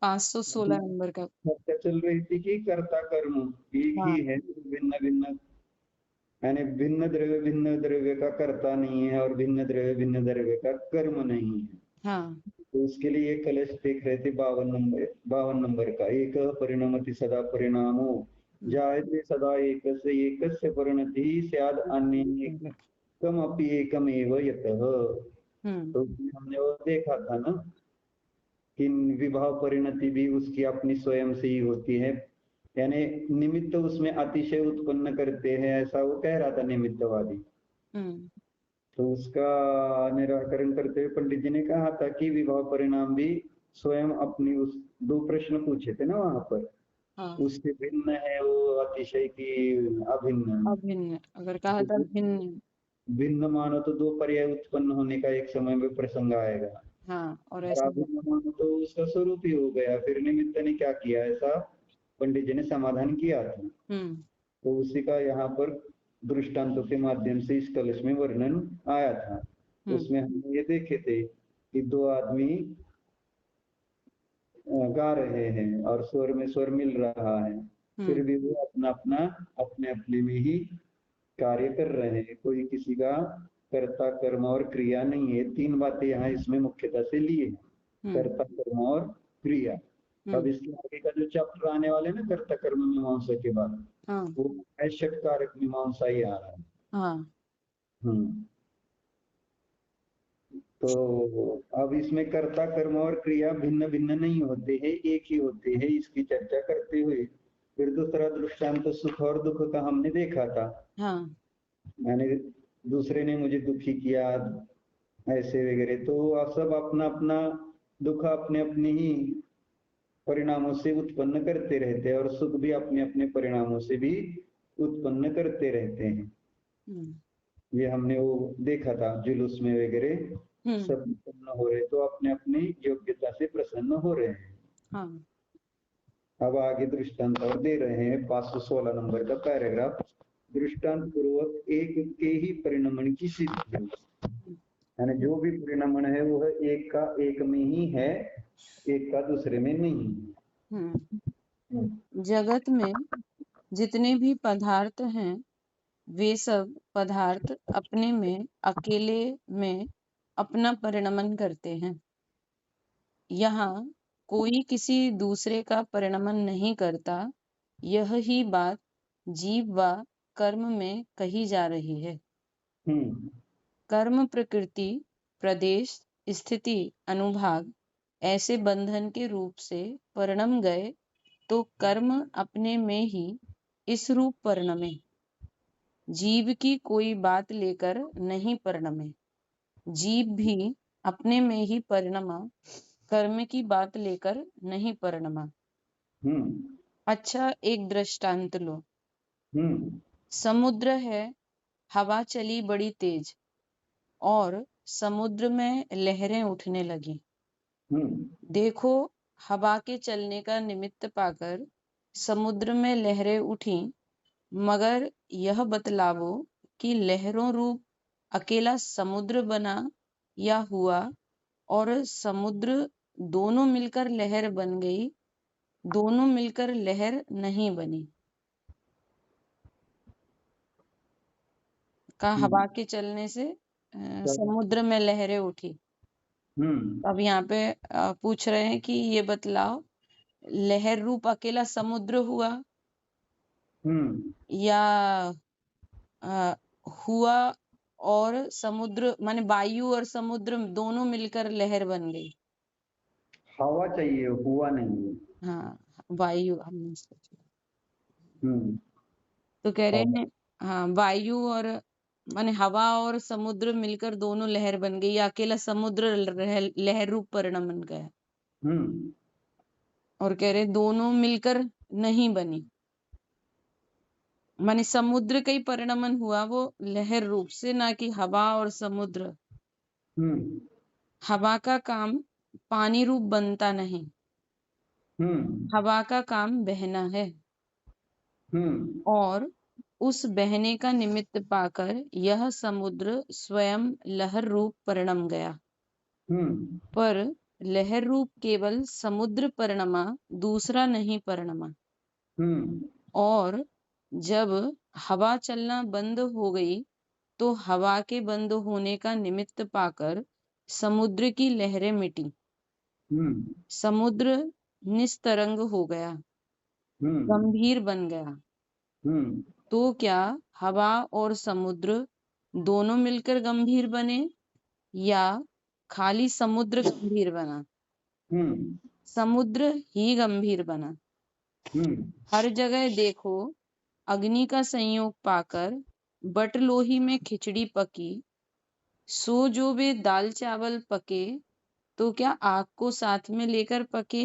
516 number का। चर्चा चल रही थी कि कर्ता कर्म एक हाँ ही है, भिन्न भिन्न, यानी भिन्न द्रव्य का कर्ता नहीं है और भिन्न द्रव्य का कर्म नहीं है। हाँ तो उसके लिए कलश देख रहे थे 52 नंबर का। एक परिणमति सदा परिणामो जायते सदा एकस्य परिणति स्याद् अनेकम अपि एकमेव यतः। हम्म तो हमने वो देखा था ना कि विभाव परिणति भी उसकी अपनी स्वयं से ही होती है, यानी निमित्त उसमें अतिशय उत्पन्न करते हैं, ऐसा वो कह रहा था निमित्तवादी। हम्म तो उसका निराकरण करते हुए पंडित जी ने कहा था कि विभाव परिणाम भी स्वयं अपनी उस, दो प्रश्न पूछे थे ना वहां पर, हाँ उससे भिन्न है वो अतिशय की अभिन्न। अभिन्न, अगर कहा था तो भिन्न। भिन्न मानो तो दो पर्याय उत्पन्न होने का एक समय में प्रसंग आएगा, हाँ और और ऐसा अभिन्न मानो तो उसका स्वरूप ही हो गया। फिर निमित्त ने क्या किया, ऐसा पंडित जी ने समाधान किया था। हम्म तो उसी का यहाँ पर दृष्टांतों के माध्यम से इस कलश में वर्णन आया था। हम्म उसमें हम ये देखे थे कि दो आदमी गा रहे हैं और स्वर में स्वर मिल रहा है, फिर हम्म भी वो अपना अपना अपने अपने में ही कार्य कर रहे हैं, कोई किसी का कर्ता कर्म और क्रिया नहीं है। तीन बातें यहाँ इसमें मुख्यतः से लिए हैं, हम्म कर्ता कर्म और क्रिया। अब इसके आगे का जो चैप्टर आने वाले ना कर्ता कर्म मीमांसा के बाद, हाँ वो ऐशक कारक मीमांसा ही आ रहा है। हाँ हम्म तो अब इसमें कर्ता कर्म और क्रिया भिन्न भिन्न नहीं होते हैं, एक ही होते हैं, इसकी चर्चा करते हुए फिर दूसरा दृष्टांत सुख और दुख का हमने देखा था। हाँ यानी दूसरे ने मुझे दुखी किया ऐसे वगैरह, तो आप सब अपना अपना दुख अपने अपने ही परिणामों से उत्पन्न करते रहते हैं और सुख भी अपने अपने परिणामों से भी उत्पन्न करते रहते हैं। हम्म ये हमने वो देखा था जुलूस में वगैरह, हम्म सब प्रसन्न हो रहे तो अपने अपनी योग्यता से प्रसन्न हो रहे हैं। हाँ अब आगे दृष्टांत और दे रहे हैं 516 नंबर का पैराग्राफ। दृष्टांत पूर्वक एक के ही परिणमन की सिद्धि, यानी जो भी परिणमन है वो है एक का एक में ही है, एक का दूसरे में नहीं। जगत में जितने भी पदार्थ हैं वे सब पदार्थ अपने में अकेले में अपना परिणमन करते हैं। यहाँ कोई किसी दूसरे का परिणमन नहीं करता। यह ही बात जीव व कर्म में कही जा रही है। हम्म कर्म प्रकृति, प्रदेश, स्थिति, अनुभाग ऐसे बंधन के रूप से परिणम गए तो कर्म अपने में ही इस रूप परिणमे। जीव की कोई बात लेकर नहीं परिणमे। जीव भी अपने में ही परिणमा, कर्म की बात लेकर नहीं परिणमा। हम्म अच्छा, एक दृष्टांत लो। हम्म समुद्र है, हवा चली बड़ी तेज और समुद्र में लहरें उठने लगी। हम्म देखो, हवा के चलने का निमित्त पाकर समुद्र में लहरें उठी, मगर यह बतलावो कि लहरों रूप अकेला समुद्र बना या हुआ और समुद्र दोनों मिलकर लहर बन गई, दोनों मिलकर लहर नहीं बनी। का हवा के चलने से समुद्र में लहरें उठी। अब यहाँ पे पूछ रहे हैं कि ये बतलाओ, लहर रूप अकेला समुद्र हुआ या हुआ और समुद्र माने वायु और समुद्र दोनों मिलकर लहर बन गई। हवा चाहिए, हुआ नहीं। हाँ, वायु हमने सोचा। हम्म तो कह रहे हैं हाँ, वायु और माने हवा और समुद्र मिलकर दोनों लहर बन गई, या अकेला समुद्र लहर रूप परिणमन गया। और कह रहे दोनों मिलकर नहीं बनी, माने समुद्र का ही परिणमन हुआ वो लहर रूप से, ना कि हवा और समुद्र। हवा का काम पानी रूप बनता नहीं, हवा का काम बहना है और उस बहने का निमित्त पाकर यह समुद्र स्वयं लहर रूप परिणम गया। पर लहर रूप केवल समुद्र परिणमा, दूसरा नहीं परिणमा। और जब हवा चलना बंद हो गई तो हवा के बंद होने का निमित्त पाकर समुद्र की लहरें मिटी, समुद्र निस्तरंग हो गया, गंभीर बन गया। तो क्या हवा और समुद्र दोनों मिलकर गंभीर बने या खाली समुद्र गंभीर बना? समुद्र ही गंभीर बना। हर जगह देखो अग्नि का संयोग पाकर बटलोही में खिचड़ी पकी, सो जो वे दाल चावल पके तो क्या आग को साथ में लेकर पके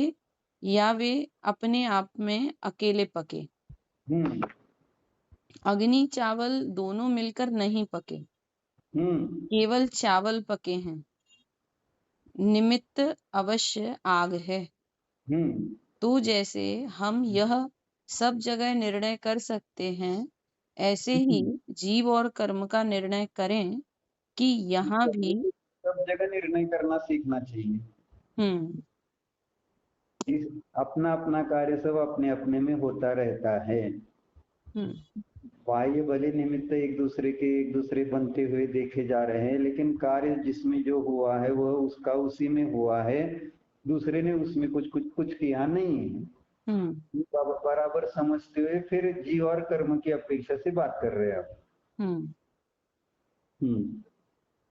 या वे अपने आप में अकेले पके? अग्नि चावल दोनों मिलकर नहीं पके, केवल चावल पके हैं। निमित्त अवश्य आग है। तो जैसे हम यह सब जगह निर्णय कर सकते हैं, ऐसे ही जीव और कर्म का निर्णय करें कि यहाँ भी सब जगह निर्णय करना सीखना चाहिए। अपना अपना कार्य सब अपने अपने में होता रहता है। बाह्य भले निमित्त एक दूसरे बनते हुए देखे जा रहे हैं, लेकिन कार्य जिसमें जो हुआ है वह उसका उसी में हुआ है, दूसरे ने उसमें कुछ किया नहीं है। बराबर समझते हुए फिर जीव और कर्म की अपेक्षा से बात कर रहे हैं आप।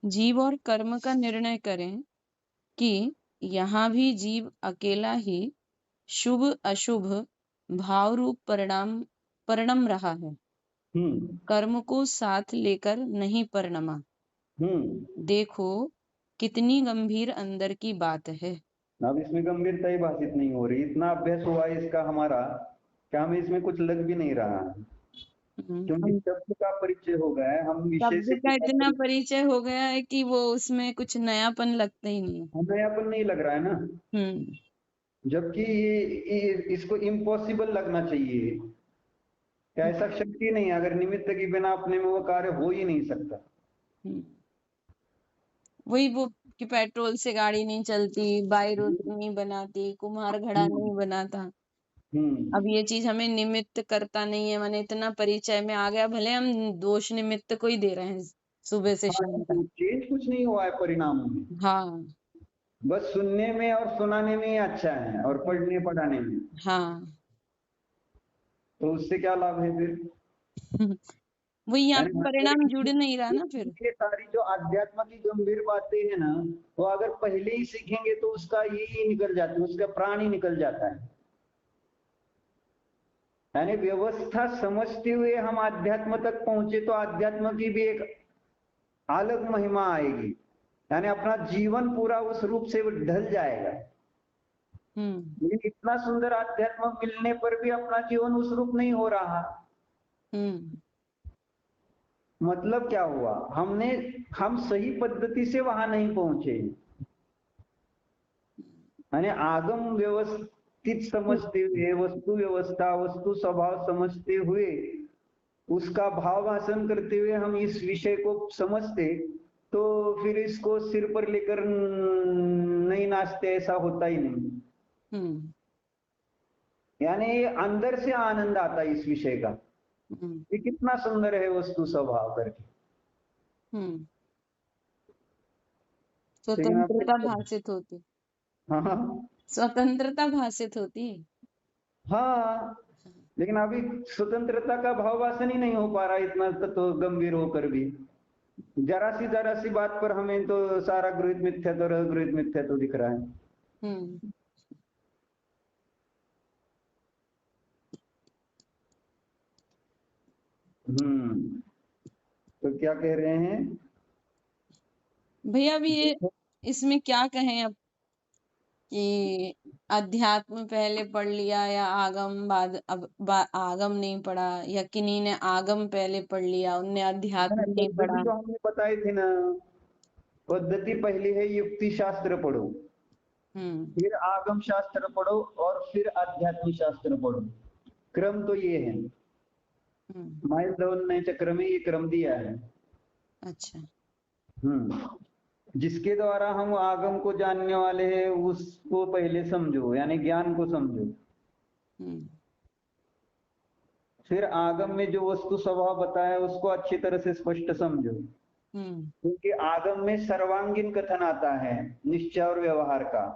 जीव और कर्म का निर्णय करें कि यहाँ भी जीव अकेला ही शुभ अशुभ भाव रूप परिणम रहा है, कर्म को साथ लेकर नहीं परिणमा। देखो कितनी गंभीर अंदर की बात है। अब इसमें गंभीरता ही भाषित नहीं हो रही। इतना अभ्यास हुआ है इसका हमारा, क्या हमें इसमें कुछ लग भी नहीं रहा, क्योंकि शब्द का परिचय हो गया है। हम विषय शब्द का इतना परिचय हो गया है कि वो उसमें कुछ नयापन लगता ही नहीं है। नयापन नहीं लग रहा है ना, जबकि ये इसको इम्पॉसिबल लगना चाहिए। क्या ऐसा शक्ति नहीं, अगर निमित्त के बिना अपने में वो कार्य हो ही नहीं सकता। वही वो कि पेट्रोल से गाड़ी नहीं चलती, बाई रोड नहीं बनाती, कुम्हार घड़ा नहीं बनाता। अब ये चीज हमें निमित्त करता नहीं है, माने इतना परिचय में आ गया, भले हम दोष निमित्त को ही दे रहे हैं सुबह से शाम तक। चेंज कुछ नहीं हुआ है परिणाम में। हाँ, बस सुनने में और सुनाने में ही अच्छा है, और पढ़ने पढ़ाने में। हाँ। तो उससे क्या लाभ है फिर? वही यहाँ पे परिणाम जुड़ नहीं रहा ना फिर। ये सारी जो आध्यात्म की गंभीर बातें है ना, वो अगर पहले ही सीखेंगे तो उसका यही निकल जाता है, उसका प्राण ही निकल जाता है। यानी व्यवस्था समझते हुए हम आध्यात्म तक पहुंचे तो आध्यात्म की भी एक अलग महिमा आएगी, यानी अपना जीवन पूरा उस रूप से ढल जाएगा। लेकिन इतना सुंदर आध्यात्म मिलने पर भी अपना जीवन उस रूप नहीं हो रहा। मतलब क्या हुआ, हम सही पद्धति से वहां नहीं पहुंचे। यानी आगम व्यवस्थित समझते हुए, वस्तु व्यवस्था वस्तु स्वभाव समझते हुए, उसका भाव भाषण करते हुए हम इस विषय को समझते तो फिर इसको सिर पर लेकर नहीं नाचते, ऐसा होता ही नहीं। यानी अंदर से आनंद आता है इस विषय का, ये कितना सुंदर है वस्तु स्वभाव करके। स्वतंत्रता भाषित होती। हाँ, स्वतंत्रता भाषित होती। हाँ, लेकिन अभी स्वतंत्रता का भाव वासन ही नहीं हो पा रहा इतना तो गंभीर होकर भी। जरा सी बात पर हमें तो सारा गृहित मिथ्यात्व और अगृहित मिथ्यात्व दिख रहा है। तो क्या कह रहे हैं भैया? अभी ये इसमें क्या कहें अब कि अध्यात्म पहले पढ़ लिया या आगम बाद, अब आगम नहीं पढ़ा, या किन्हीं ने आगम पहले पढ़ लिया, उनने अध्यात्म नहीं पढ़ा। तो हमने बताई थी ना, पद्धति पहली है युक्ति शास्त्र पढ़ो, फिर आगम शास्त्र पढ़ो और फिर अध्यात्म शास्त्र पढ़ो। क्रम तो ये है, माइल धवन ने चक्र में ये क्रम दिया है। अच्छा। जिसके द्वारा हम आगम को जानने वाले हैं उसको पहले समझो, यानी ज्ञान को समझो। फिर आगम में जो वस्तु स्वभाव बताया उसको अच्छी तरह से स्पष्ट समझो, क्योंकि आगम में सर्वांगीण कथन आता है निश्चय और व्यवहार का।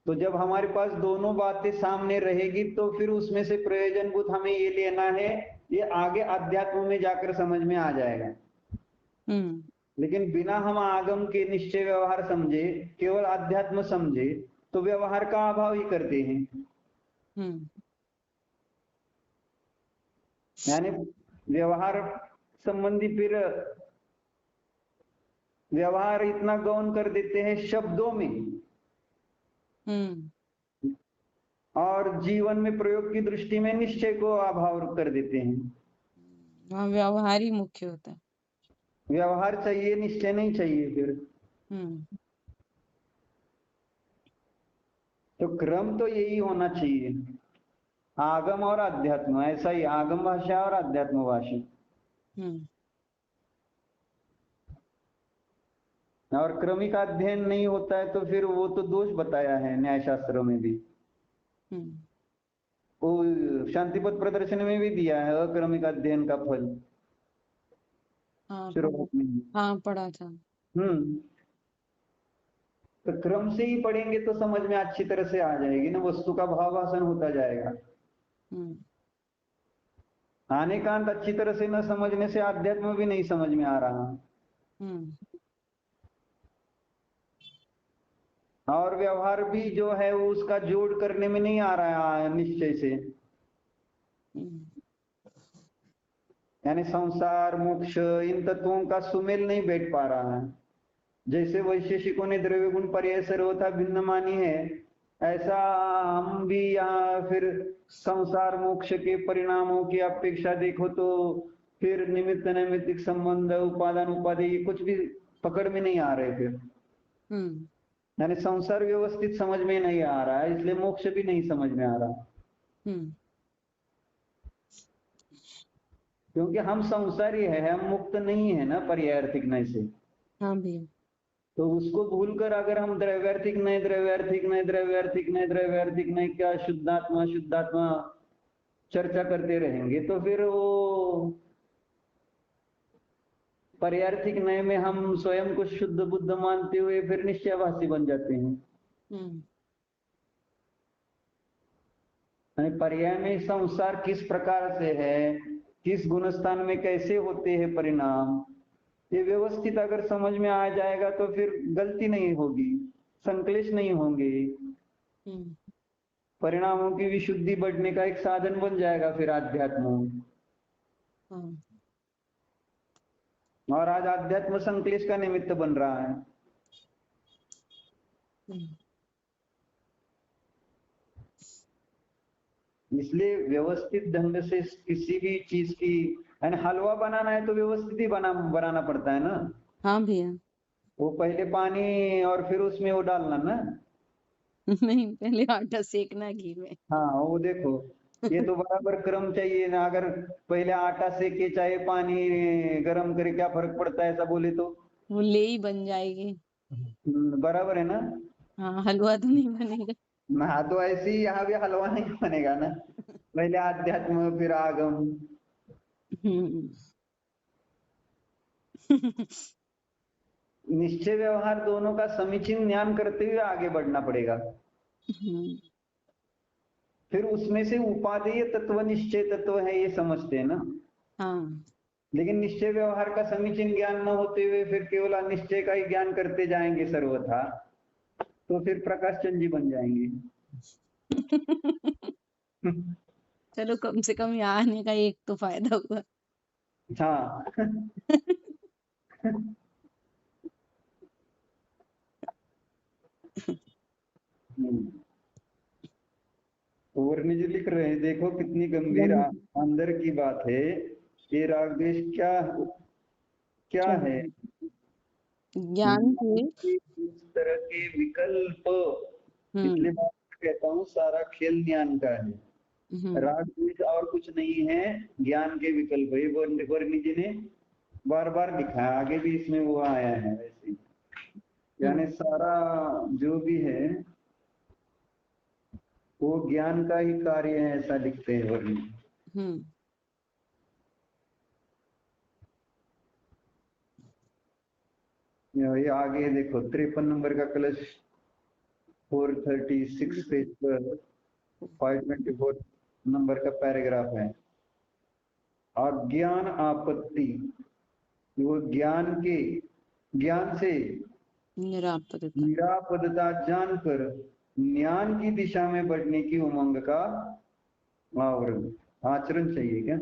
तो जब हमारे पास दोनों बातें सामने रहेगी तो फिर उसमें से प्रयोजनभूत हमें ये लेना है, ये आगे अध्यात्म में जाकर समझ में आ जाएगा। लेकिन बिना हम आगम के निश्चय व्यवहार समझे, केवल अध्यात्म समझे, तो व्यवहार का अभाव ही करते हैं। यानी व्यवहार संबंधी फिर व्यवहार इतना गौण कर देते हैं शब्दों में, और जीवन में प्रयोग की दृष्टि में निश्चय को अभाव कर देते हैं। व्यवहार ही मुख्य होता है। व्यवहार चाहिए, निश्चय नहीं चाहिए फिर। तो क्रम तो यही होना चाहिए, आगम और अध्यात्म, ऐसा ही आगम भाषा और अध्यात्म भाषा। और क्रमिक अध्ययन नहीं होता है तो फिर वो तो दोष बताया है न्याय शास्त्रों में भी, वो शांतिपद प्रदर्शन में भी दिया है अक्रमिक अध्ययन का फल। हाँ पढ़ा था। तो क्रम से ही पढ़ेंगे तो समझ में अच्छी तरह से आ जाएगी ना, वस्तु का भावासन होता जाएगा। आनेकांत अच्छी तरह से न समझने से आध्यात्म भी नहीं समझ में आ रहा। और व्यवहार भी जो है वो उसका जोड़ करने में नहीं आ रहा है निश्चय से, यानी संसार मोक्ष इन तत्वों का सुमेल नहीं बैठ पा रहा है। जैसे वैशेषिकों ने द्रव्य गुण पर्याय सर्वथा भिन्न मानी है, ऐसा हम भी यहाँ फिर संसार मोक्ष के परिणामों की अपेक्षा देखो तो फिर निमित्त नैमित्तिक संबंध उपादान उपाधि कुछ भी पकड़ में नहीं आ रहे फिर। यानी संसार व्यवस्थित समझ में नहीं आ रहा है, इसलिए मोक्ष भी नहीं समझ में आ रहा। क्योंकि हम संसारी है, हम मुक्त नहीं है ना पर्यायर्थिक नय से। हाँ भी। तो उसको भूलकर अगर हम द्रव्यार्थिक नहीं द्रव्यार्थिक नहीं द्रव्यार्थिक नहीं द्रव्यार्थिक नहीं क्या शुद्धात्मा शुद्धात्मा चर्चा करते रहेंगे तो फिर वो पर्यार्थिक नय में हम स्वयं को शुद्ध बुद्ध मानते हुए फिर निश्चयवासी बन जाते हैं। पर्याय में संसार किस प्रकार से है, किस गुणस्थान में कैसे होते हैं परिणाम, ये व्यवस्थित अगर समझ में आ जाएगा तो फिर गलती नहीं होगी, संक्लेश नहीं होंगे, परिणामों की विशुद्धि बढ़ने का एक साधन बन जाएगा फिर आध्यात्म। और आज आध्यात्म संक्लेश का निमित्त बन रहा है। इसलिए व्यवस्थित ढंग से किसी भी चीज की, यानी हलवा बनाना है तो व्यवस्थित ही बनाना पड़ता है ना। हाँ भैया। वो पहले पानी और फिर उसमें वो डालना ना। नहीं, पहले आटा सेकना घी में। हाँ वो देखो, ये तो बराबर क्रम चाहिए ना। अगर पहले आटा सेके चाहे पानी गरम करे क्या फर्क पड़ता है, ऐसा बोले तो वो ले ही बन जाएगी। बराबर है ना। हाँ, हलवा तो नहीं बनेगा। हाँ तो ऐसे ही यहाँ भी हलवा नहीं बनेगा ना, पहले आध्यात्म फिर आगम। निश्चय व्यवहार दोनों का समीचीन ज्ञान करते हुए आगे बढ़ना पड़ेगा। फिर उसमें से उपादेय तत्व निश्चय तत्व है ये समझते हैं ना। हाँ। लेकिन निश्चय व्यवहार का समीचीन ज्ञान न होते हुए फिर केवल अनिश्चय का ही ज्ञान करते जाएंगे सर्वथा, तो फिर प्रकाश चंद जी बन जाएंगे। चलो कम से कम यहाँ आने का एक तो फायदा हुआ। हाँ। वर्णी जी लिख रहे हैं, देखो कितनी गंभीर अंदर की बात है। ये राग द्वेष क्या क्या है? ज्ञान के इस तरह के विकल्प, इसलिए मैं कहता हूँ सारा खेल ज्ञान का है। राग द्वेष और कुछ नहीं है, ज्ञान के विकल्प। ये वर्णी जी ने बार बार लिखा है, आगे भी इसमें वो आया है वैसे। यानी सारा जो भी है वो ज्ञान का ही कार्य है, ऐसा लिखते हैं वर्ण। ये आगे देखो 53 नंबर का कलश 436 पेज पर 524 नंबर का पैराग्राफ है। अज्ञान आपत्ति, वो ज्ञान से निरापदता जानकर ज्ञान की दिशा में बढ़ने की उमंग का आवरण, आचरण चाहिए क्या?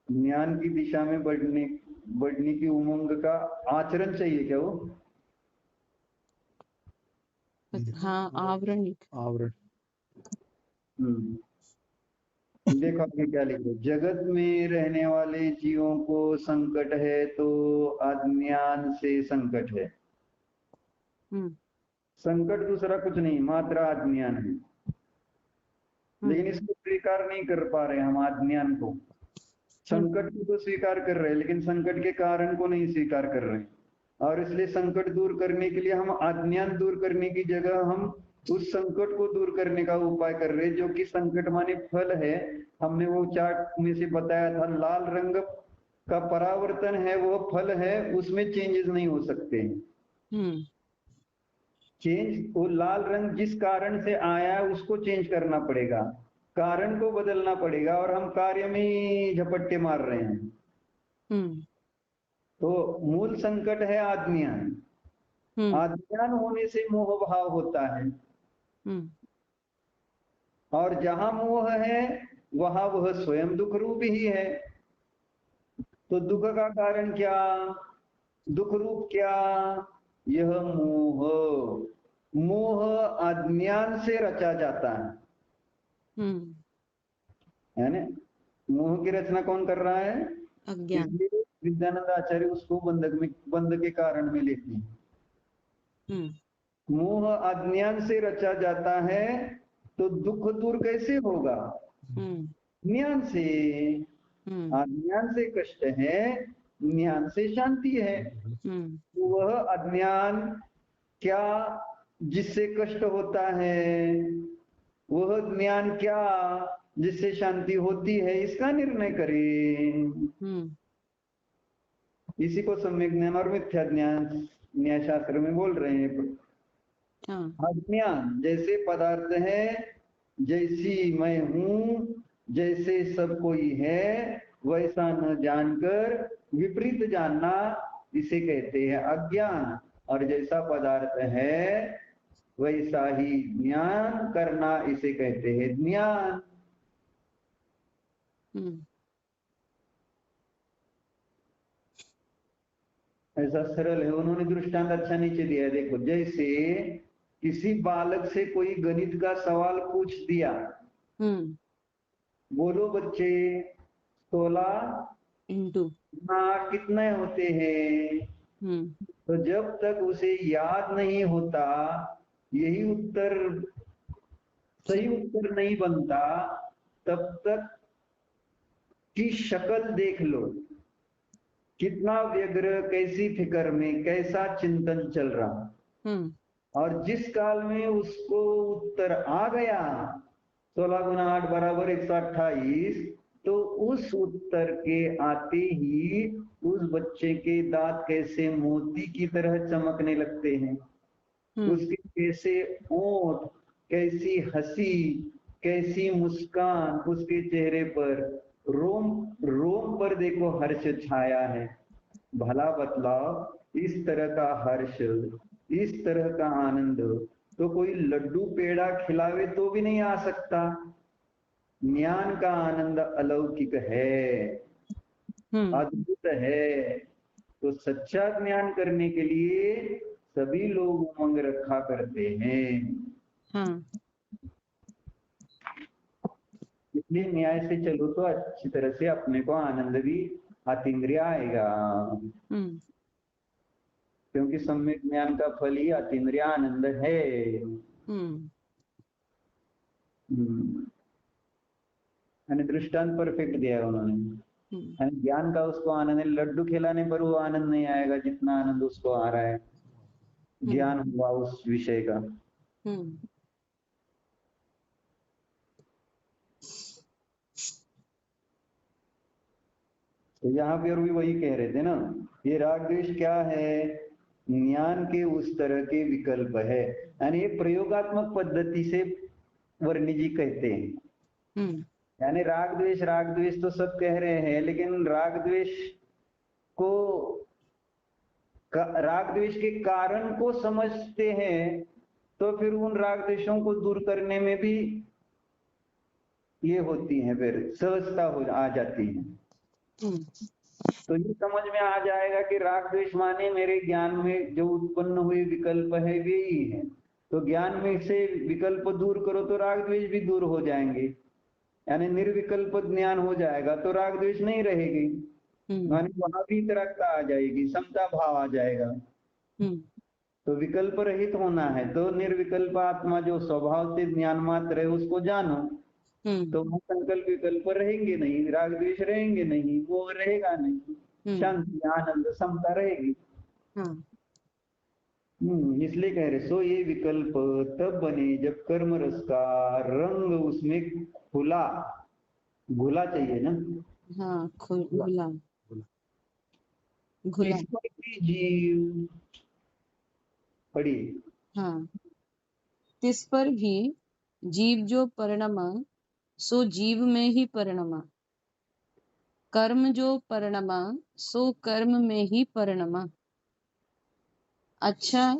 ज्ञान की दिशा में बढ़ने की उमंग का आचरण चाहिए क्या वो? हाँ, आवरण। देखो आपने क्या लिखा, जगत में रहने वाले जीवों को संकट है तो अज्ञान से संकट है। संकट दूसरा कुछ नहीं, मात्र अज्ञान है। लेकिन इसको स्वीकार नहीं कर पा रहे हम, अज्ञान को। संकट को तो स्वीकार कर रहे हैं लेकिन संकट के कारण को नहीं स्वीकार कर रहे हैं। और इसलिए संकट दूर करने के लिए हम अज्ञान दूर करने की जगह हम उस संकट को दूर करने का उपाय कर रहे हैं, जो कि संकट माने फल है। हमने वो चार्ट में से बताया था, लाल रंग का परावर्तन है, वो फल है, उसमें चेंजेस नहीं हो सकते। चेंज, वो लाल रंग जिस कारण से आया उसको चेंज करना पड़ेगा, कारण को बदलना पड़ेगा, और हम कार्य में ही झपट्टे मार रहे हैं। तो मूल संकट है अज्ञान। अज्ञान होने से मोह भाव होता है, और जहां मोह है वहां वह स्वयं दुख रूप ही है। तो दुख का कारण क्या, दुख रूप क्या? यह मोह अज्ञान से रचा जाता है ना? मोह की रचना कौन कर रहा है? अज्ञान। इसलिए विद्यानंद आचार्य उसको बंधक के कारण में लेते हैं। मोह अज्ञान से रचा जाता है, तो दुख दूर कैसे होगा? ज्ञान से। अज्ञान से कष्ट है, ज्ञान से शांति है। तो वह अज्ञान क्या जिससे कष्ट होता है, वह ज्ञान क्या जिससे शांति होती है, इसका निर्णय करें। इसी को सम्यक ज्ञान और मिथ्या ज्ञान न्याय शास्त्र में बोल रहे हैं। अज्ञान जैसे पदार्थ है, जैसी मैं हूं, जैसे सब कोई है, वैसा न जानकर विपरीत जानना, इसे कहते हैं अज्ञान। और जैसा पदार्थ है वैसा ही ज्ञान करना, इसे कहते हैं ज्ञान। ऐसा सरल है। उन्होंने दृष्टांत अच्छा नीचे दिया है, देखो, जैसे किसी बालक से कोई गणित का सवाल पूछ दिया, बोलो बच्चे 16 कितने होते हैं? तो जब तक उसे याद नहीं होता, यही उत्तर सही उत्तर नहीं बनता, तब तक की शक्ल देख लो, कितना व्यग्र, कैसी फिक्र में, कैसा चिंतन चल रहा। और जिस काल में उसको उत्तर आ गया 16 गुना 8 बराबर 128, तो उस उत्तर के आते ही उस बच्चे के दांत कैसे मोती की तरह चमकने लगते हैं, उसके कैसे ओंठ, कैसी हंसी, कैसी मुस्कान, उसके चेहरे पर रोम रोम पर देखो हर्ष छाया है। भला बतलाओ, इस तरह का हर्ष, इस तरह का आनंद तो कोई लड्डू पेड़ा खिलावे तो भी नहीं आ सकता। ज्ञान का आनंद अलौकिक है, अद्भुत है। तो सच्चा ज्ञान करने के लिए सभी लोग उमंग रखा करते हैं। इसलिए न्याय से चलो तो अच्छी तरह से अपने को आनंद भी अतीन्द्रिय आएगा, क्योंकि सम्यक ज्ञान का फल ही अतीन्द्रिय आनंद है। दृष्टांत परफेक्ट दिया उन्होंने। ज्ञान का उसको आनंद है, लड्डू खिलाने पर वो आनंद नहीं आएगा जितना आनंद उसको आ रहा है ज्ञान हुआ उस विषय का। तो यहाँ पे और भी वही कह रहे थे ना, ये राग द्वेष क्या है, ज्ञान के उस तरह के विकल्प है, यानी ये प्रयोगात्मक पद्धति से वर्णी जी कहते हैं। यानी राग द्वेष तो सब कह रहे हैं, लेकिन राग द्वेष को राग द्वेष के कारण को समझते हैं तो फिर उन राग द्वेषों को दूर करने में भी ये होती है, फिर सहजता हो आ जाती है। तो ये समझ में आ जाएगा कि राग द्वेष माने मेरे ज्ञान में जो उत्पन्न हुए विकल्प है वे ही है। तो ज्ञान में से विकल्प दूर करो तो राग द्वेष भी दूर हो जाएंगे, यानी निर्विकल्प ज्ञान हो जाएगा तो राग द्वेष नहीं रहेगी, माने वहां भी तरकता आ जाएगी, समता भाव आ जाएगा। तो विकल्प रहित होना है तो निर्विकल्प आत्मा जो स्वभाव से ज्ञान मात्र है उसको जानो, तो वो संकल्प विकल्प रहेंगे नहीं, राग द्वेष रहेंगे नहीं, वो रहेगा नहीं, शांति आनंद समता रहेगी। इसलिए कह रहे सो ये विकल्प तब बने जब कर्म रस का रंग उसमें खुला, घुला चाहिए ना, हाँ घुला घुला जीव पढ़िए। हाँ, तिस पर भी जीव जो परिणमा सो जीव में ही परिणमा, कर्म जो परिणमा सो कर्म में ही परिणमा। अच्छा,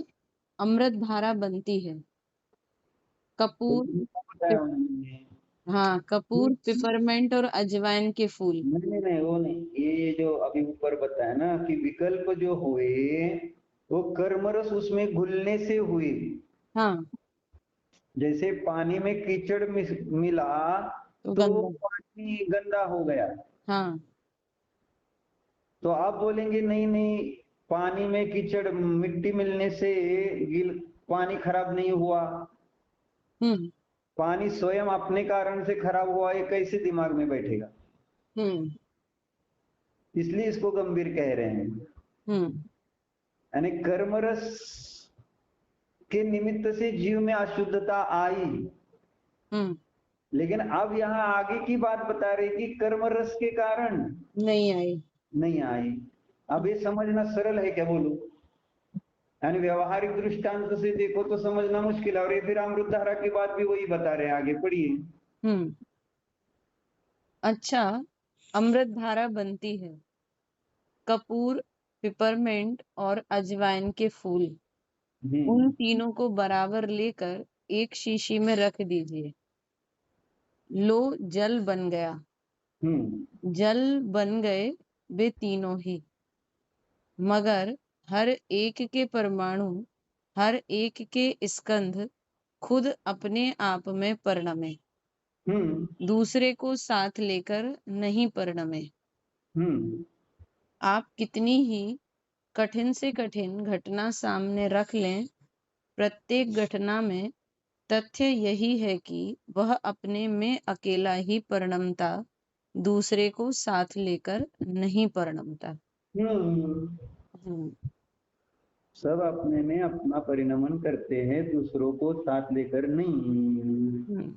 अमृत धारा बनती है, कपूर हाँ कपूर पिपरमेंट और अजवाइन के फूल। नहीं वो नहीं, ये जो अभी ऊपर बताया ना कि विकल्प जो हुए वो कर्मरस उसमें घुलने से हुए। हाँ, जैसे पानी में कीचड़ मिला तो पानी गंदा हो गया। हाँ, तो आप बोलेंगे नहीं नहीं, पानी में कीचड़ मिट्टी मिलने से पानी खराब नहीं हुआ, पानी स्वयं अपने कारण से खराब हुआ, ये कैसे दिमाग में बैठेगा? इसलिए इसको गंभीर कह रहे हैं। यानी कर्मरस के निमित्त से जीव में अशुद्धता आई, लेकिन अब यहाँ आगे की बात बता रही कि कर्मरस के कारण नहीं आई। अब ये समझना सरल है क्या बोलो? यानी व्यवहारिक दृष्टांत से देखो तो समझना मुश्किल है, और ये फिर अमृत धारा की बात भी वही बता रहे हैं, आगे पढ़िए। अच्छा, अमृत धारा बनती है, कपूर पिपरमेंट और अजवाइन के फूल, उन तीनों को बराबर लेकर एक शीशी में रख दीजिए, लो जल बन गया। जल बन गए वे तीनों ही, मगर हर एक के परमाणु, हर एक के स्कंध खुद अपने आप में परिणमे, दूसरे को साथ लेकर नहीं परिणमे। आप कितनी ही कठिन से कठिन घटना सामने रख लें, प्रत्येक घटना में तथ्य यही है कि वह अपने में अकेला ही परिणमता, दूसरे को साथ लेकर नहीं परिणमता। सब अपने में अपना परिणमन करते हैं, दूसरों को साथ लेकर नहीं।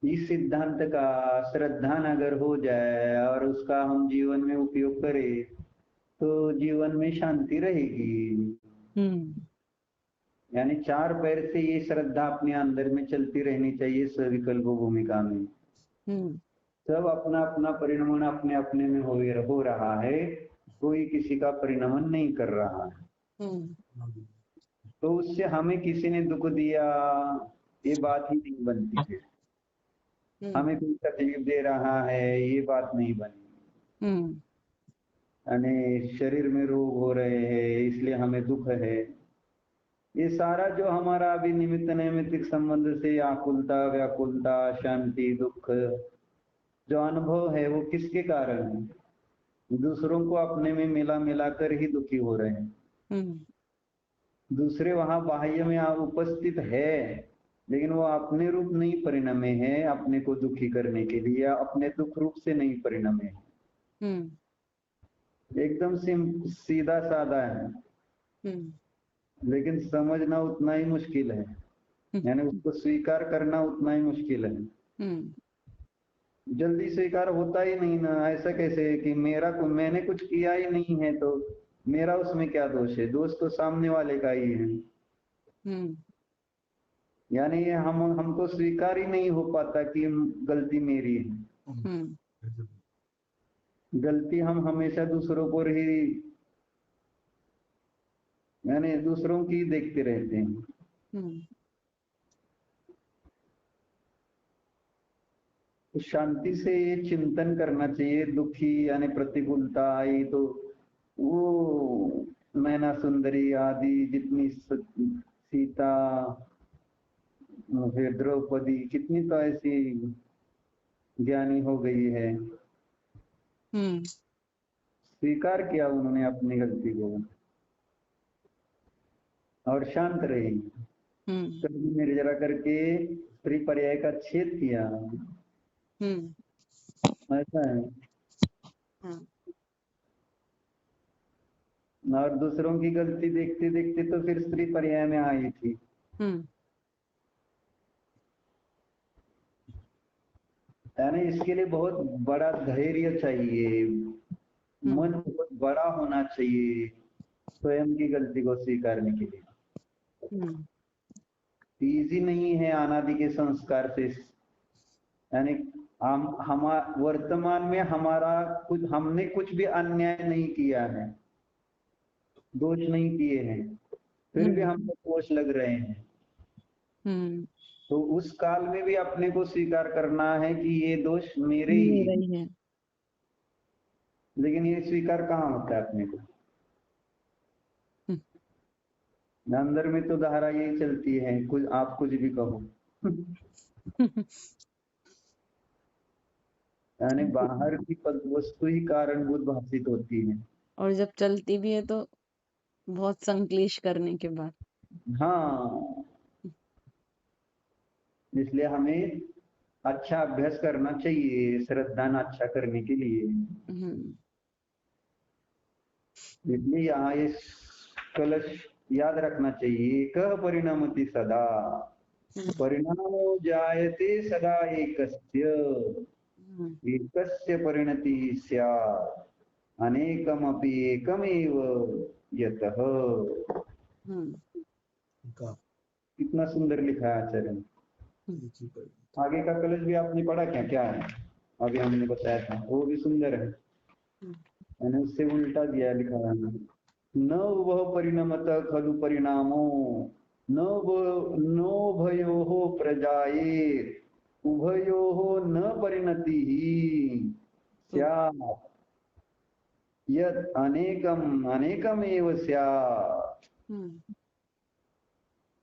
इस सिद्धांत का श्रद्धान अगर हो जाए और उसका हम जीवन में उपयोग करें तो जीवन में शांति रहेगी। यानी चार पैर से ये श्रद्धा अपने अंदर में चलती रहनी चाहिए सविकल्प भूमिका में। सब अपना अपना परिणमन अपने अपने में हो रहा है, कोई किसी का परिणमन नहीं कर रहा है। तो उससे हमें किसी ने दुख दिया ये बात ही नहीं बनती फिर, हमें कोई तकलीफ दे रहा है ये बात नहीं बनी, यानी शरीर में रोग हो रहे हैं इसलिए हमें दुख है, ये सारा जो हमारा अभी निमित्त नैमित्तिक संबंध से आकुलता व्याकुलता शांति दुख जो अनुभव है वो किसके कारण है? दूसरों को अपने में मिला मिलाकर ही दुखी हो रहे हैं। दूसरे वहां बाह्य में उपस्थित है लेकिन वो अपने रूप नहीं परिणमे है, अपने को दुखी करने के लिए अपने दुख रूप से नहीं परिणमे है। एकदम सीधा साधा है, लेकिन समझना उतना ही मुश्किल है, यानी उसको स्वीकार करना उतना ही मुश्किल है। जल्दी स्वीकार होता ही नहीं ना। ऐसा कैसे है कि मैंने कुछ किया ही नहीं है, तो मेरा उसमें क्या दोष है? दोष तो सामने वाले का ही है। यानी हमको स्वीकार ही नहीं हो पाता कि गलती मेरी है। गलती हम हमेशा दूसरों पर ही, यानी दूसरों की देखते रहते हैं। तो शांति से ये चिंतन करना चाहिए। दुखी यानी प्रतिकूलता आई तो वो नैना सुंदरी आदि जितनी सीता, फिर द्रौपदी, कितनी तो ऐसी ज्ञानी हो गई है, स्वीकार किया उन्होंने अपनी गलती को और शांत रही। कभी निर्जरा करके स्त्री पर्याय का छेद किया। ऐसा है। और दूसरों की गलती देखते देखते तो फिर स्त्री पर्याय में आई थी। यानी इसके लिए बहुत बड़ा धैर्य चाहिए, मन बहुत बड़ा होना चाहिए स्वयं की गलती को स्वीकारने के लिए। इजी नहीं है अनादि के संस्कार से। यानी हम वर्तमान में हमने कुछ भी अन्याय नहीं किया है, दोष नहीं किए हैं, फिर भी हमको दोष लग रहे हैं। तो उस काल में भी अपने को स्वीकार करना है कि ये दोष मेरे ही है। लेकिन ये स्वीकार कहाँ होता है अपने को? अंदर में तो धारा यही चलती है, आप कुछ भी कहो। यानी बाहर की वस्तु ही कारणभूत भाषित होती है, और जब चलती भी है तो बहुत संक्लेश करने के बाद। हाँ, इसलिए हमें अच्छा अभ्यास करना चाहिए श्रद्धान अच्छा करने के लिए। इसलिए यहाँ ये कलश याद रखना चाहिए। कह परिणमति सदा, परिणामो जायते सदा एकस्य, एकस्य परिणति स्यात्, अनेकमपि एकमेव यतः। कितना सुंदर लिखा है आचार्य ने। आगे का कलश भी आपने पढ़ा क्या? क्या है अभी हमने बताया था, वो भी सुंदर है। मैंने उससे उल्टा दिया, लिखा है न वह परिणमत खलु परिणामो, नोभयोः प्रजाये, उभयोः न परिणति स्यात्, यत् अनेकम अनेकमेव स्यात्।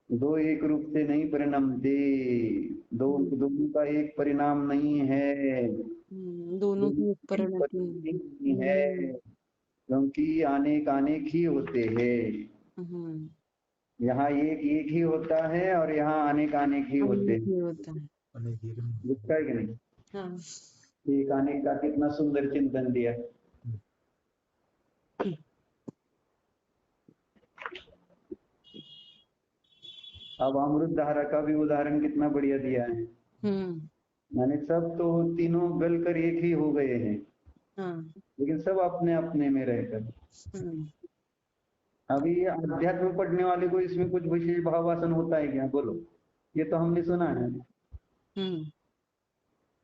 दो एक रूप से नहीं परिणमते, दोनों का एक परिणाम नहीं है, दोनों की एक परिणति नहीं है, क्योंकि अनेक अनेक ही होते हैं। यहाँ एक एक ही होता है और यहाँ अनेक अनेक ही होते हैं। दिखता है कि नहीं? हाँ। एक अनेक का कितना सुंदर चिंतन दिया। अब अमृत धारा का भी उदाहरण कितना बढ़िया दिया है। माने सब तो तीनों गलकर एक ही हो गए हैं, लेकिन सब अपने अपने में रहकर। अभी अध्यात्म पढ़ने वाले को इसमें कुछ विशेष भावासन होता है क्या? बोलो, ये तो हमने सुना है।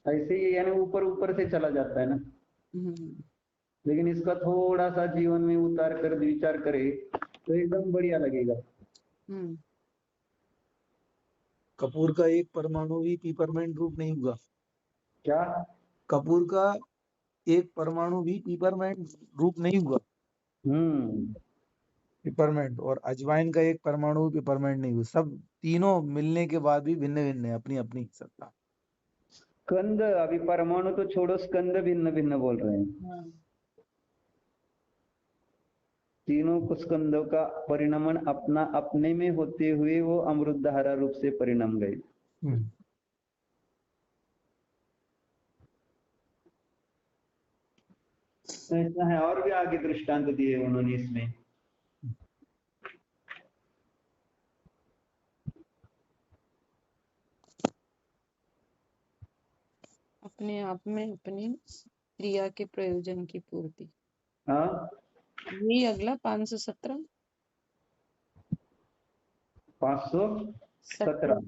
ऐसे ही यानी ऊपर ऊपर से चला जाता है ना। लेकिन इसका थोड़ा सा जीवन में उतार कर विचार करे तो एकदम बढ़िया लगेगा। कपूर का एक परमाणु भी पीपरमेंट रूप नहीं हुआ। क्या? कपूर का एक परमाणु भी पीपरमेंट रूप नहीं हुआ। पिपरमेंट और अजवाइन का एक परमाणु भी पिपरमेंट नहीं हुआ। सब तीनों मिलने के बाद भी भिन्न भिन्न है अपनी अपनी सत्ता। स्कंद, अभी परमाणु तो छोड़ो, स्कंद भिन्न भिन्न बोल रहे हैं। तीनों को स्कंदों का परिणमन अपना अपने में होते हुए वो अमृत धारा रूप से परिणम गए। ऐसा है, और भी आगे दृष्टांत दिए उन्होंने इसमें। अपने आप में अपनी क्रिया के प्रयोजन की पूर्ति। हाँ, यही अगला 517 517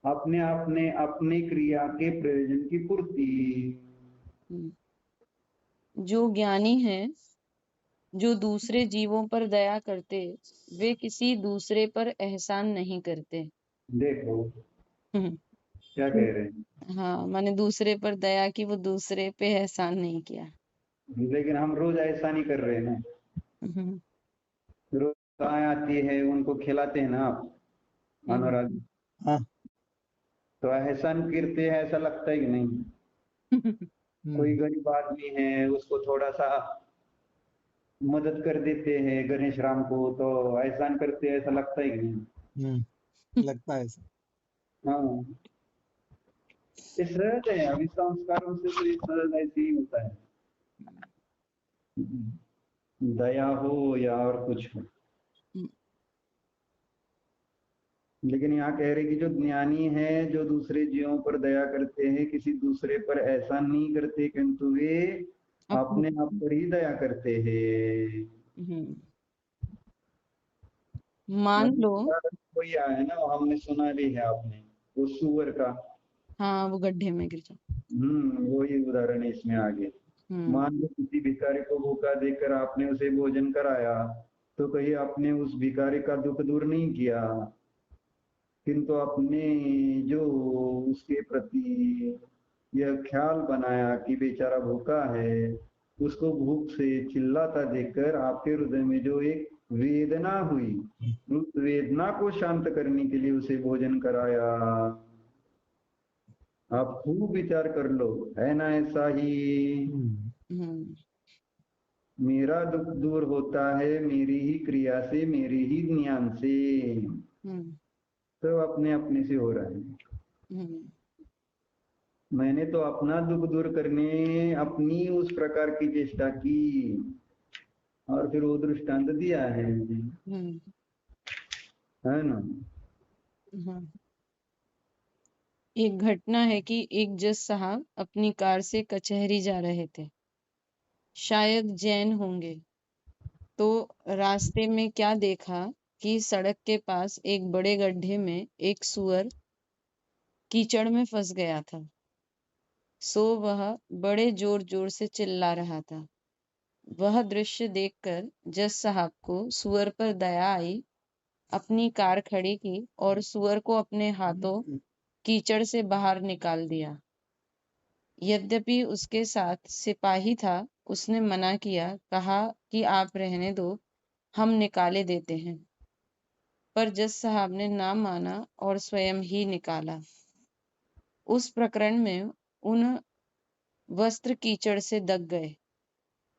अपने आप ने अपनी क्रिया के प्रयोजन की पूर्ति। जो ज्ञानी है, जो दूसरे जीवों पर दया करते, वे किसी दूसरे पर एहसान नहीं करते। देखो हम्म, क्या कह रहे हैं, हाँ, मैंने दूसरे पर दया की, वो दूसरे पे एहसान नहीं किया। लेकिन हम रोज ऐसा नहीं कर रहे हैं ना। हम्म, रोज गाय आती है, उनको खिलाते हैं ना आप, अनुराग, हाँ। तो एहसान करते हैं, ऐसा लगता है कि नहीं? कोई गरीब आदमी है, उसको थोड़ा सा मदद कर देते हैं गणेश राम को, तो एहसान करते हैं, ऐसा लगता है कि नहीं? लगता है ऐसा। हाँ, ये सहज है, अभी संस्कारों से तो ये सहज ऐसे ही होता है, दया हो या और कुछ हो। लेकिन यहाँ कह रहे कि जो ज्ञानी है, जो दूसरे जीवों पर दया करते हैं, किसी दूसरे पर एहसान नहीं करते, किंतु वे अपने आप पर ही दया करते हैं। मान लो, कोई आया है ना, हमने सुना भी है आपने, वो सुअर का। हाँ, वो गड्ढे में गिर जाओ। वही उदाहरण है इसमें आगे। मान लो किसी भिखारी को भूखा देखकर आपने उसे भोजन कराया, तो कहीं आपने उस भिखारी का दुख दूर नहीं किया, किंतु आपने जो उसके प्रति यह ख्याल बनाया कि बेचारा भूखा है, उसको भूख से चिल्लाता देखकर आपके हृदय में जो एक वेदना हुई, उस वेदना को शांत करने के लिए उसे भोजन कराया। आप खूब विचार कर लो, है ना ऐसा ही? मेरा दुख दूर होता है मेरी ही क्रिया से, मेरी ही ज्ञान से, तो अपने अपने से हो रहा है। मैंने तो अपना दुख दूर करने अपनी उस प्रकार की चेष्टा की, और फिर वो दृष्टांत दिया है ना? एक घटना है कि एक जज साहब अपनी कार से कचहरी जा रहे थे, शायद जैन होंगे। तो रास्ते में क्या देखा कि सड़क के पास एक बड़े गड्ढे में एक सूअर कीचड़ में फंस गया था। सो वह बड़े जोर जोर से चिल्ला रहा था। वह दृश्य देखकर जज साहब को सूअर पर दया आई। अपनी कार खड़ी की और सूअर को अपने हाथों कीचड़ से बाहर निकाल दिया। यद्यपि उसके साथ सिपाही था, उसने मना किया, कहा कि आप रहने दो, हम निकाले देते हैं। पर जज साहब ने ना माना और स्वयं ही निकाला। उस प्रकरण में उन वस्त्र कीचड़ से दग गए।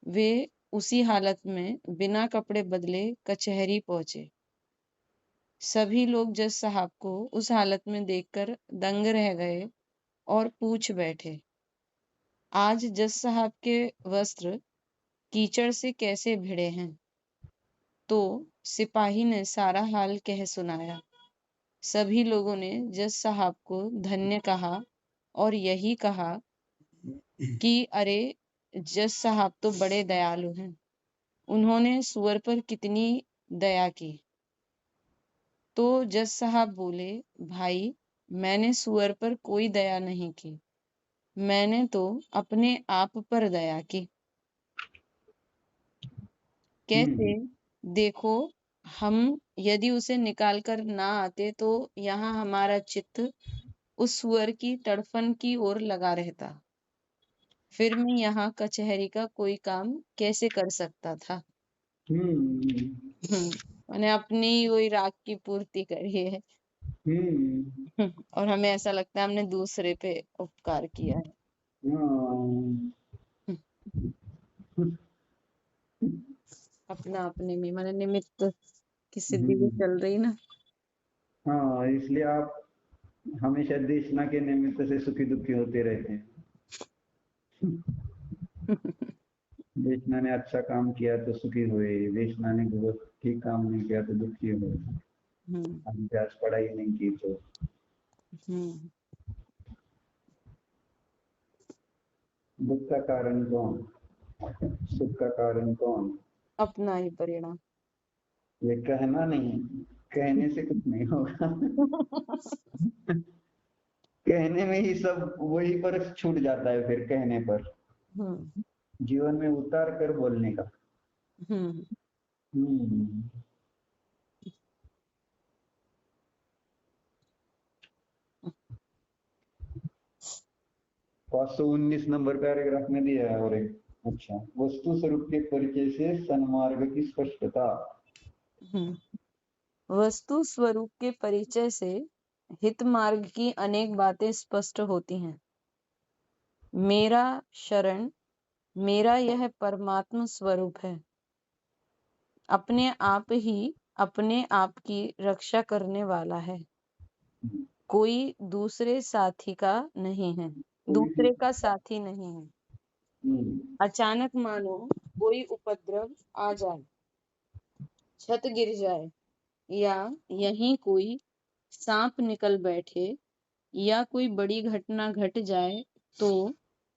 वे उसी हालत में बिना कपड़े बदले कचहरी पहुंचे। सभी लोग जज साहब को उस हालत में देखकर दंग रह गए और पूछ बैठे, आज जज साहब के वस्त्र कीचड़ से कैसे भिड़े हैं? तो सिपाही ने सारा हाल कह सुनाया। सभी लोगों ने जज साहब को धन्य कहा और यही कहा कि अरे, जज साहब तो बड़े दयालु हैं, उन्होंने सूअर पर कितनी दया की। तो जज साहब बोले, भाई, मैंने सूअर पर कोई दया नहीं की, मैंने तो अपने आप पर दया की। कैसे? देखो, हम यदि उसे निकाल कर ना आते तो यहाँ हमारा चित्त उस सूअर की तड़फन की ओर लगा रहता। फिर मैं यहाँ कचहरी का कोई काम कैसे कर सकता था? मैंने अपनी वही राग की पूर्ति करी है। और हमें ऐसा लगता है हमने दूसरे पे उपकार किया है। अपना अपने में, मैंने निमित्त की सिद्धि भी चल रही ना। हाँ, इसलिए आप हमेशा देशना के निमित्त से सुखी दुखी होते रहते हैं। कृष्णा ने अच्छा काम किया तो सुखी हुए, कृष्णा ने ठीक काम नहीं किया तो दुखी हुए। हम्म अभ्यास पढ़ाई नहीं की तो। हम्म दुख का कारण कौन, सुख का कारण कौन? अपना ही परिणाम। ये कहना नहीं, कहने से कुछ नहीं होगा। कहने में ही सब वही पर छूट जाता है, फिर कहने पर। हम्म जीवन में उतार कर बोलने का। हम्म हम्म। 519 नंबर पैराग्राफ में दिया है। और एक अच्छा, वस्तु स्वरूप के परिचय से सन्मार्ग की स्पष्टता। वस्तु स्वरूप के परिचय से हित मार्ग की अनेक बातें स्पष्ट होती हैं। मेरा शरण, मेरा यह परमात्म स्वरूप है, अपने आप ही अपने आप की रक्षा करने वाला है, कोई दूसरे साथी का नहीं है, दूसरे का साथी नहीं है। अचानक मानो कोई उपद्रव आ जाए, छत गिर जाए, या यहीं कोई सांप निकल बैठे, या कोई बड़ी घटना घट जाए, तो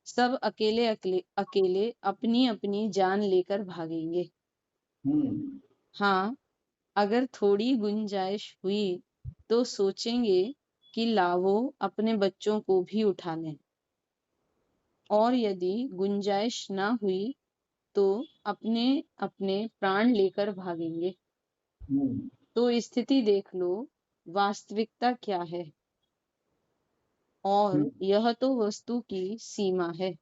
सब अकेले अकेले अकेले अपनी अपनी जान लेकर भागेंगे। हाँ, अगर थोड़ी गुंजाइश हुई तो सोचेंगे कि लावो अपने बच्चों को भी उठा लें, और यदि गुंजाइश ना हुई तो अपने अपने प्राण लेकर भागेंगे। तो स्थिति देख लो, वास्तविकता क्या है, और यह तो वस्तु की सीमा है,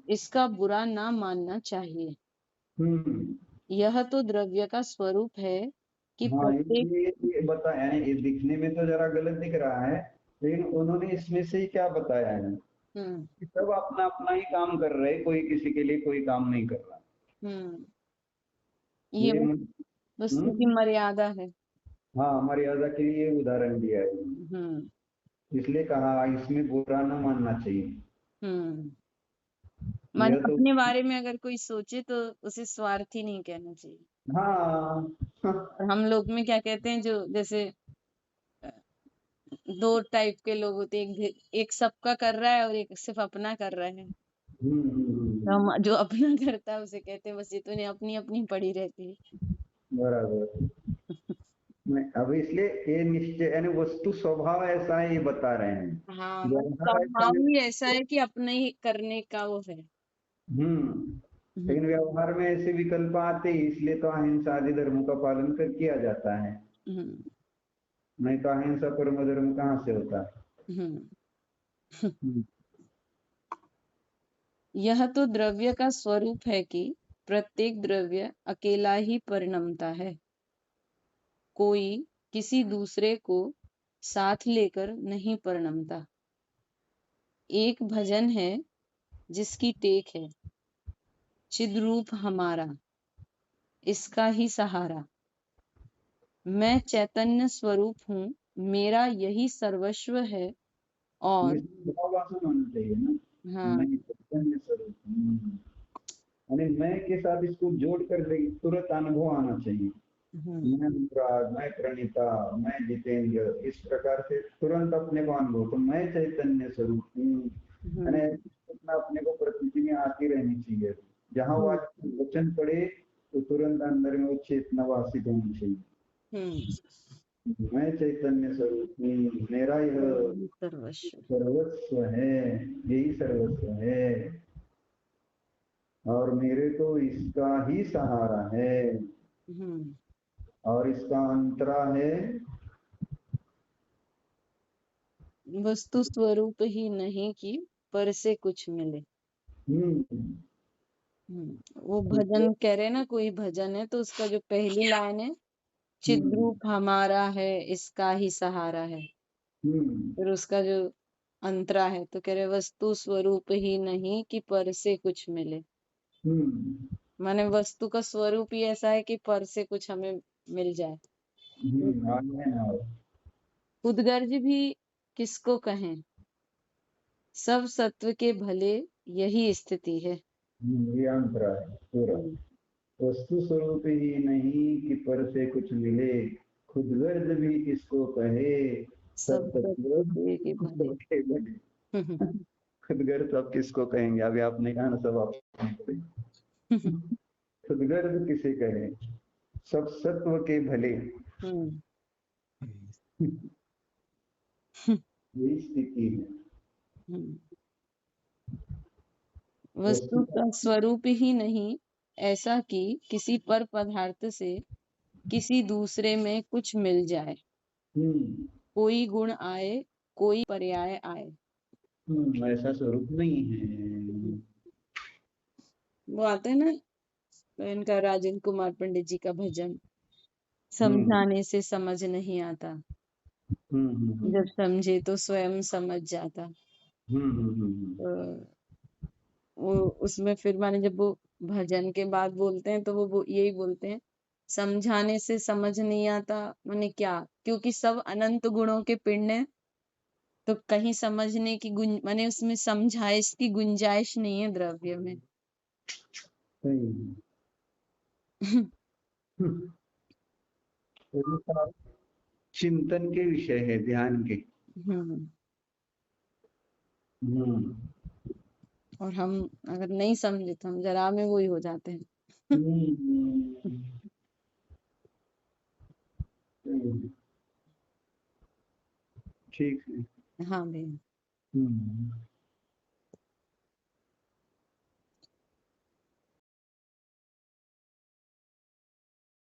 इसका बुरा ना मानना चाहिए। यह तो द्रव्य का स्वरूप है कि हाँ, प्रत्येक ये बताया है, ये दिखने में तो जरा गलत दिख रहा है, लेकिन उन्होंने इसमें से ही क्या बताया है हम्म कि सब अपना अपना ही काम कर रहे, कोई किसी के लिए कोई काम नहीं कर रहा। हम्म ये ये वस्तु की मर्यादा है। हाँ, मर्यादा के लिए उदाहरण दिया है उन्होंने। हम्म इसलिए कहा इसमें बुरा न मानना चाहिए। हम्म माने यह तो अपने बारे में अगर कोई सोचे तो उसे स्वार्थी नहीं कहना चाहिए। हाँ। और हम लोग में क्या कहते हैं, जो जैसे दो टाइप के लोग होते हैं, एक सबका कर रहा है और एक सिर्फ अपना कर रहा है। तो हम जो अपना करता है उसे कहते हैं बस ये तो नहीं, अपनी अपनी पड़ी रहती है। बराबर। मैं अब इसलिए ये निश्चय यानी वस्तु स्वभाव ऐसा है, ये बता रहे हैं। हाँ, बस व्यवहार ऐसा स्वभाव ही नहीं। ऐसा है कि अपने ही करने का वो है। लेकिन हम्म व्यवहार में ऐसे विकल्प आते ही, इसलिए तो अहिंसा आदि धर्मों का पालन कर किया जाता है। हम्म नहीं तो अहिंसा परम धर्म कहाँ से होता है। हम्म हम्म। यह तो द्रव्य का स्वरूप है कि प्रत्येक द्रव्य अकेला ही परिणमता है, कोई किसी दूसरे को साथ लेकर नहीं परिणमता। एक भजन है जिसकी टेक है, चिद्रूप हमारा, इसका ही सहारा। मैं चैतन्य स्वरूप हूँ, मेरा यही सर्वस्व है। और इसमें भावासन होना चाहिए ना। हाँ, मैं चैतन्य स्वरूप हूँ। यानी मैं के साथ इसको जोड़ कर तुरंत अनुभव आना चाहिए। मैं अनुराग, मैं प्रणीता, मैं जितेंद्र, इस प्रकार से तुरंत अपने को अनुभव, तो मैं चैतन्य स्वरूप हूँ। यानी इतना अपने को प्रकृति में आती रहनी चाहिए। जहाँ वो वचन पड़े तो तुरंत अंदर में वो चेतना वासित होनी चाहिए। मैं चैतन्य स्वरूप हूँ, मेरा यह सर्वस्व। सर्वस्व है, यही सर्वस्व है, और मेरे को इसका ही सहारा है, और इसका अंतरा है। वस्तु स्वरूप ही नहीं कि पर से कुछ मिले। वो भजन कह रहे ना, कोई भजन है तो उसका जो पहली लाइन है, चिद्रूप हमारा है, इसका ही सहारा है। फिर उसका जो अंतरा है तो कह रहे वस्तु स्वरूप ही नहीं कि पर से कुछ मिले। माने वस्तु का स्वरूप ही ऐसा है कि पर से कुछ हमें मिल जाए। उदगर्ज भी किसको कहें, सब सत्व के भले यही स्थिति है। ये अंतरा है पूरा। हम्म, वस्तु स्वरूप ही नहीं कि पर से कुछ मिले, खुद गर्द भी किसको कहे, सब सब तत्व तत्व के भले। सबके भले। खुद गर्द अब किसको कहेंगे, अभी आपने कहा ना सब आप खुद गर्द किसे कहे, सब सत्व के भले। हम्म, यही स्थिति है। हम्म। वस्तु वस्तु का स्वरूप ही नहीं ऐसा कि किसी पर पदार्थ से किसी दूसरे में कुछ मिल जाए, कोई गुण आए, कोई पर्याय आए। ऐसा स्वरूप नहीं है। वो आते हैं ना, इनका राजेंद्र कुमार पंडित जी का भजन, हम्म समझाने से समझ नहीं आता, जब समझे तो स्वयं समझ जाता। तो वो उसमें फिर माने जब वो भजन के बाद बोलते हैं तो वो यही बोलते हैं, समझाने से समझ नहीं आता माने क्या, क्योंकि सब अनंत गुणों के पिंड हैं, तो कहीं समझने की माने उसमें समझाइश की गुंजाइश नहीं है द्रव्य में। सही है। तो ये सब चिंतन के विषय है, ध्यान के। हम्म। हम्म और हम अगर नहीं समझे तो हम जरा में वही हो जाते हैं। हम्म, ठीक है। हाँ भैया। हम्म